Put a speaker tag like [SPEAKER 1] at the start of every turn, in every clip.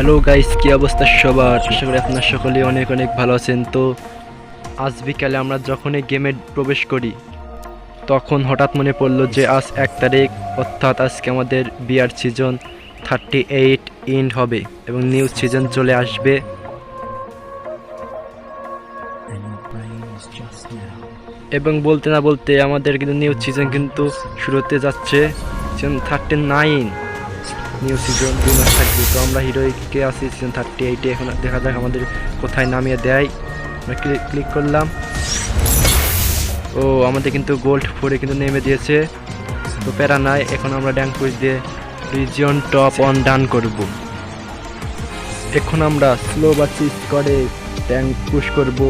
[SPEAKER 1] Hello guys, কি অবস্থা সবার? আশা করি আপনারা সকলেই অনেক অনেক ভালো আছেন। তো আজ বিকালে আমরা যখনই গেমে প্রবেশ করি তখন হঠাৎ মনে পড়লো যে আজ 1 তারিখ, অর্থাৎ আজকে আমাদের বিআর সিজন 38 এন্ড হবে এবং নিউ সিজন চলে আসবে। এবং বলতে না বলতে আমাদের কিন্তু নিউ সিজন কিন্তু শুরু হতে যাচ্ছে। সিজন 39 নিউ সিজন 2 মাস থাকবে। তো আমরা হিরোইকে আছি সিজন 38-এ। এখন দেখা যাক আমাদের কোথায় নামিয়ে দেয়। আমরা ক্লিক করলাম। ও আমাদের কিন্তু গোল্ড 4-এ কিন্তু নেমে দিয়েছে। তো প্যারা নাই, এখন আমরা ড্যাঙ্ক পুশ দিয়ে রিজিয়ন টপ 1 ডান করব। এখন আমরা স্লো বাসি স্কোয়াডে ট্যাঙ্ক পুশ করব।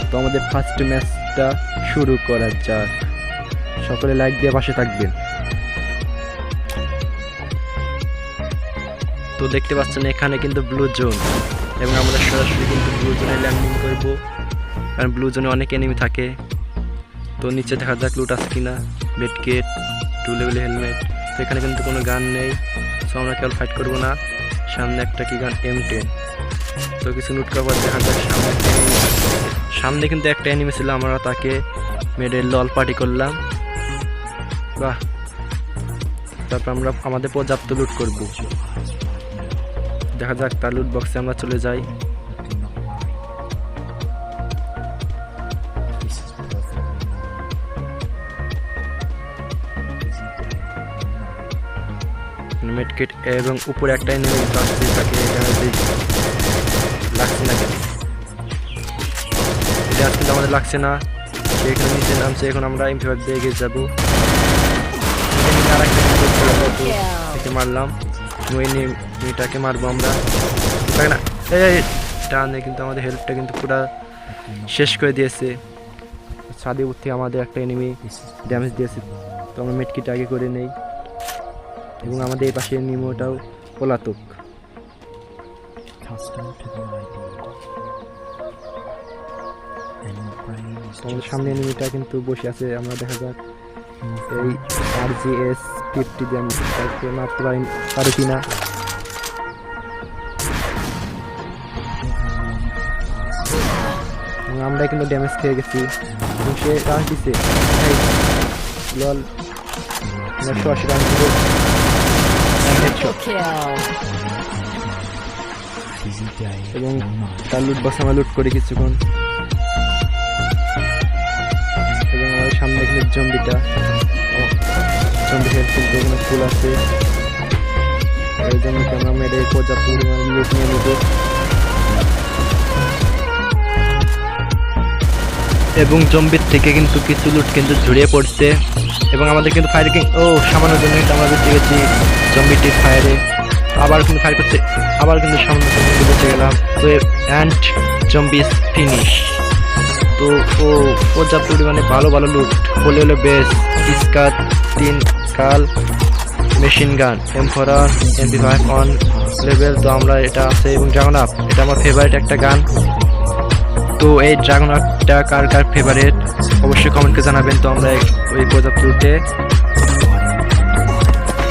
[SPEAKER 1] তো আমাদের ফার্স্ট ম্যাচটা শুরু করা যাক। সকলে লাইক দিয়ে পাশে থাকবেন। তো দেখতে পাচ্ছেন এখানে কিন্তু ব্লু জোন, এবং আমরা সরাসরি কিন্তু ব্লু জোনে ল্যান্ডিং করব, কারণ ব্লু জোনে অনেক এনিমি থাকে। তো নিচে দেখা যাক লুট আছে কিনা। বেডকেট, 2 লেভেল হেলমেট। তো এখানে কিন্তু কোনো গান নেই, সো আমরা কেবল ফাইট করবো না। সামনে একটা কি গান, M10। তো কিছু লুট করার দেখা যাক সামনে কিন্তু একটা এনিমি ছিল, আমরা তাকে মেরে লল পার্টি করলাম। বাহ, তারপর আমরা আমাদের পর্যাপ্ত লুট করব। দেখা যাক তার লুট বক্সে আমরা চলে যাই। মেডকিট এবং উপরে একটা এনিমি আসছে, তাকে লাগছে না কেন? এটা কিন্তু আমাদের লাগছে না, সে এখানে নিচে নামছে। এখন আমরা M5 দিয়ে এগিয়ে যাবো। মারলাম, এটাকে মারবো আমরা। না, টানে কিন্তু আমাদের হেল্পটা কিন্তু পুরো শেষ করে দিয়েছে। ছাদে উঠে আমাদের একটা এনিমি ড্যামেজ দিয়েছে। তো আমরা মেডকিট আগে করে নেই, এবং আমাদের এই পাশে এনিমিটাও পলাতক। আমাদের সামনে এনিমিটা কিন্তু বসে আছে। আমরা দেখা যাক এই RGS 50 দিয়ে আমি মারতে পারি কিনা। আমরা কিন্তু ড্যামেজ খেয়ে গেছি, এবং সে রান দিচ্ছে লল। এবং তার লুট বক্স আমরা লুট করি কিছুক্ষণ। এবং আমাদের সামনে কিন্তু জম্বিটা ফুল আছে, এই জম্বিকে আমরা মেরে পর্যাপ্ত পরিমাণে লুট নিয়ে নেব। এবং জম্বির থেকে কিন্তু কিছু লুট কিন্তু ঝরিয়ে পড়ছে, এবং আমাদের কিন্তু ফায়ার সামান্য জন্য কিন্তু আমরা বেঁচে গেছি জম্বিটির ফায়ারে। আবার কিন্তু ফায়ার করছে, আবার কিন্তু সামান্য জন্য বেঁচে গেলাম। তো অ্যান্ড জম্বি ফিনিশ। তো ও পর্যাপ্ত পরিমাণে ভালো ভালো লুট হলে বেস স্কার 3 কাল machine gun M4 MP5 on level. তো আমরা এটা আছে, এবং ড্রাগন আপ, এটা আমার ফেভারিট একটা গান। তো এই ড্রাগন আপটা কার কার ফেভারিট অবশ্যই কমেন্টে জানাবেন। তো আমরা ওই পর্যাপ্ত লুটে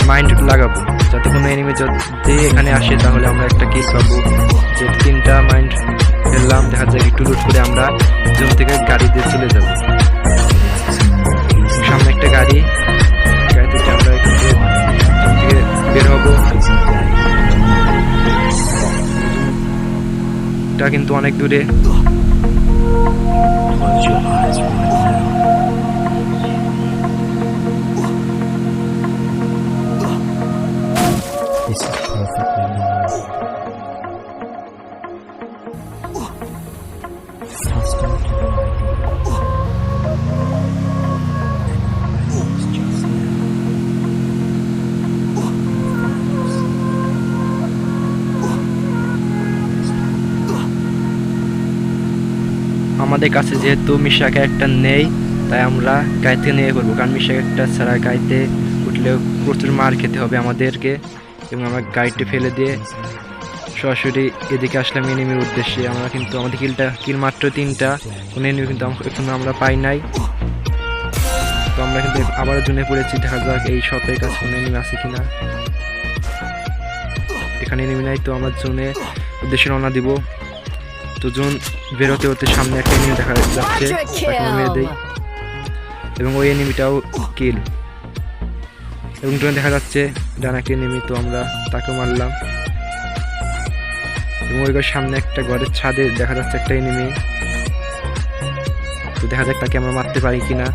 [SPEAKER 1] মাইন্ড লাগাবো, যাতে কোনো এনিমি যদি এখানে আসে তাহলে আমরা একটা কিল পাবো। যে 3টা মাইন্ড ফেললাম, দেখা যায় একটু লুট করে আমরা জোন থেকে গাড়ি দিয়ে চলে যাব। সামনে একটা গাড়ি থেকে আমরা এখান থেকে বের হবো। এটা কিন্তু অনেক দূরে।
[SPEAKER 2] This is perfectly normal. Custom to the idea. And your brain is just now.
[SPEAKER 1] আমাদের কাছে যেহেতু মিশা ক্যারেক্টার নেই, তাই আমরা গাইতে নিয়ে করবো, কারণ মিশা ক্যারেক্টার ছাড়া গাইতে উঠলে প্রচুর মার খেতে হবে আমাদেরকে। এবং আমরা গাইডটি ফেলে দিয়ে সরাসরি এদিকে আসলাম এনিমির উদ্দেশ্যে। আমরা কিন্তু আমাদের কিল মাত্র 3টা, কোনো এনিমি কিন্তু এখন আমরা পাই নাই। তো আমরা কিন্তু আবারও জুনে পড়েছি। দেখা যাক এই শপের কাছে কোনো এনিমি আছে কিনা। এখানে এনিমি নাই, তো আমরা জোনে উদ্দেশ্যে রওনা দিব। তো জোন বেরোতে হতে সামনে একটা এনিমি দেখা যাচ্ছে, তাকে আমরা মেরে দেই এবং ওই এনিমিটাও কিল। এবং জোনে দেখা যাচ্ছে ডান একটা এনিমি, তো আমরা তাকে মারলাম। এবং ওই ঘরের সামনে একটা ঘরের ছাদে দেখা যাচ্ছে একটা এনিমি, তো দেখা যাক তাকে আমরা মারতে পারি কিনা।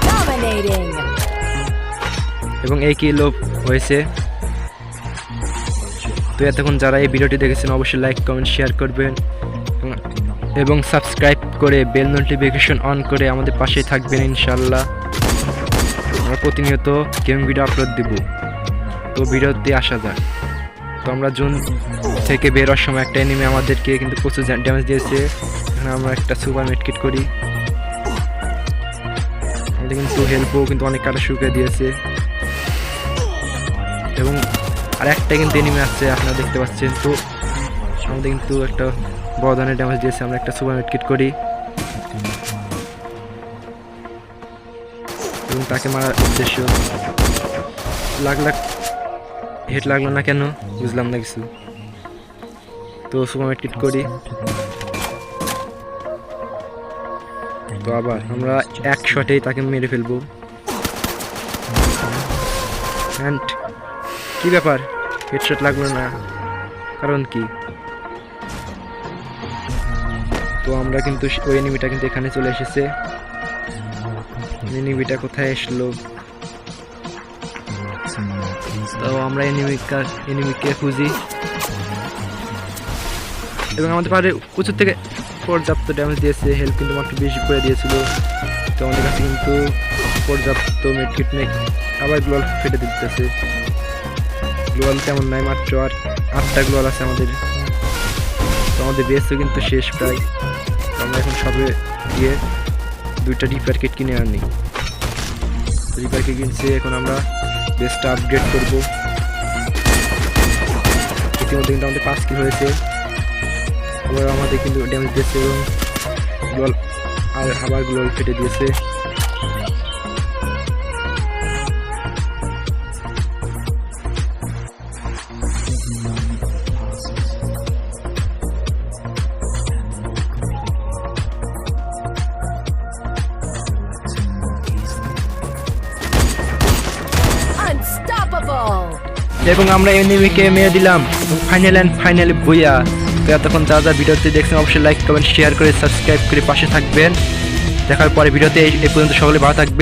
[SPEAKER 3] Dominating.
[SPEAKER 1] এবং এই কিলও হয়েছে। তো এতক্ষণ যারা এই ভিডিওটি দেখেছেন অবশ্যই লাইক কমেন্ট শেয়ার করবেন এবং সাবস্ক্রাইব করে বেল নোটিফিকেশন অন করে আমাদের পাশেই থাকবেন ইনশাল্লাহ। আমরা প্রতিনিয়ত গেম ভিডিও আপলোড দিব। তো ভিডিওতে আসা যাক। তো আমরা জুন থেকে বেরোর সময় একটা এনিমি আমাদেরকে কিন্তু প্রচুর ড্যামেজ দিয়েছে। এখানে আমরা একটা সুপার মেডকিট করি, আমাদের কিন্তু হেল্পও কিন্তু অনেক কাটা শুকিয়ে দিয়েছে। এবং আর একটা কিন্তু এনিমি আসছে আপনারা দেখতে পাচ্ছেন। তো আমাদের কিন্তু একটা বড় ধরনের ড্যামেজ দিয়েছে, আমরা একটা সুপার মেডকিট করি এবং তাকে মারার উদ্দেশ্য হেড লাগলো না কেন বুঝলাম না কিছু। তো সুপার মেডকিট করি, তো আবার আমরা এক শটেই তাকে মেরে ফেলবো। অ্যান্ড কি ব্যাপার, হেডশট লাগলো না, কারণ কি? তো আমরা কিন্তু ওই এনিমিটা কিন্তু এখানে চলে এসেছে। এনিমিটা কোথায় আসলো? তো আমরা এনিমিকে খুঁজি এবং আমাদের পাহাড়ে উঁচুর থেকে পর্যাপ্ত ড্যামেজ দিয়েছে। হেলথ কিন্তু মাত্র বেশি করে দিয়েছিল। তো আমাদের কাছে কিন্তু পর্যাপ্ত মেডকিট নেই, আবার গ্লোয়াল ফেটে দিতেছে। গ্লোয়াল তেমন নাই, মাত্র আর 8টা গ্লোয়াল আছে আমাদের। তো আমাদের বেসও কিন্তু শেষ প্রায়। তো আমরা এখন সবে গিয়ে 2টা রিপেয়ার কিট কিনে আনি। রিপেয়ার কিট কিনছে, এখন আমরা বেসটা আপগ্রেড করব। ইতিমধ্যে কিন্তু আমাদের 5 কিল হয়েছে। আবার আমাদের কিন্তু ড্যামেজ দিয়েছে এবং গ্লোয়াল আর আবার গ্লোয়াল ফেটে দিয়েছে।
[SPEAKER 3] Unstoppable.
[SPEAKER 1] এবং আমরা এনিমিকে মেরে দিলাম ফাইনালি বুইয়া। তো এতক্ষণ যা ভিডিওতে দেখছেন অবশ্যই লাইক কমেন্ট শেয়ার করে সাবস্ক্রাইব করে পাশে থাকবেন। দেখার পরে ভিডিওতে এই পর্যন্ত সকলে ভালো থাকবে।